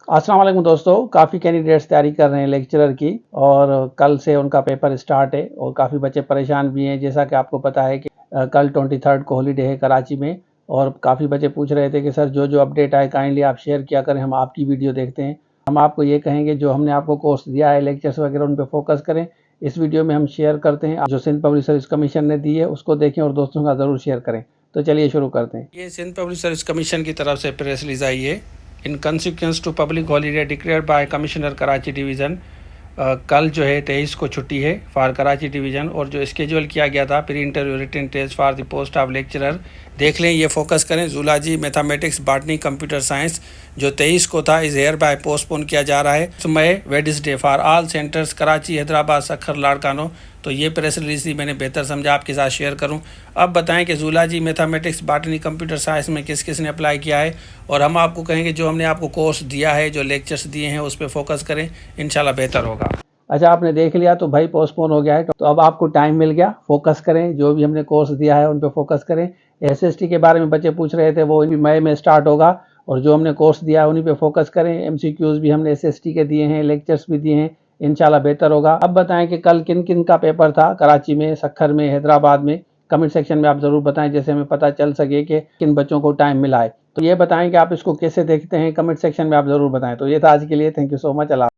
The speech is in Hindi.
अस्सलाम वालेकुम दोस्तों, काफ़ी कैंडिडेट्स तैयारी कर रहे हैं लेक्चरर की और कल से उनका पेपर स्टार्ट है और काफ़ी बच्चे परेशान भी हैं। जैसा कि आपको पता है कि कल 23 को हॉलीडे है कराची में और काफ़ी बच्चे पूछ रहे थे कि सर जो अपडेट आए काइंडली आप शेयर किया करें, हम आपकी वीडियो देखते हैं। हम आपको ये कहेंगे जो हमने आपको कोर्स दिया है लेक्चर्स वगैरह उन पर फोकस करें। इस वीडियो में हम शेयर करते हैं जो सिंध पब्लिक सर्विस कमीशन ने दी है उसको देखें और दोस्तों का ज़रूर शेयर करें। तो चलिए शुरू करते हैं। ये सिंध पब्लिक सर्विस कमीशन की तरफ से प्रेस रिलीज आई है in consequence to public holiday declared by commissioner Karachi division. कल जो है 23 को छुट्टी है फॉर कराची डिवीज़न और जो स्केड्यूल किया गया था pre interview written test for the post of lecturer देख लें। ये फोकस करें zoology mathematics botany computer science जो 23 को था इस हेयर बाय पोस्टपोन किया जा रहा है समय Wednesday for all centres Karachi Hyderabad Sukkur Larkana. तो ये प्रेस रिलीज थी, मैंने बेहतर समझा आपके साथ शेयर करूं। अब बताएं कि zoology mathematics botany computer science में किस किस ने अप्लाई किया है और हम आपको कहेंगे जो हमने आपको कोर्स दिया है जो लेक्चर्स दिए हैं उस पर फोकस करें, इंशाल्लाह बेहतर होगा। अच्छा, आपने देख लिया तो भाई पोस्टपोन हो गया है तो अब आपको टाइम मिल गया, फोकस करें जो भी हमने कोर्स दिया है उन पर फोकस करें। एसएसटी के बारे में बच्चे पूछ रहे थे, वो मई में स्टार्ट होगा और जो हमने कोर्स दिया है उन्हीं पे फोकस करें। एमसीक्यूज भी हमने एसएसटी के दिए हैं, लेक्चर्स भी दिए हैं, इंशाल्लाह बेहतर होगा। अब बताएं कि कल किन किन का पेपर था कराची में, सखर में, हैदराबाद में। कमेंट सेक्शन में आप ज़रूर बताएं जैसे हमें पता चल सके कि किन बच्चों को टाइम मिला है। तो ये बताएं कि आप इसको कैसे देखते हैं, कमेंट सेक्शन में आप ज़रूर बताएं। तो ये था आज के लिए, thank you so much. Allah.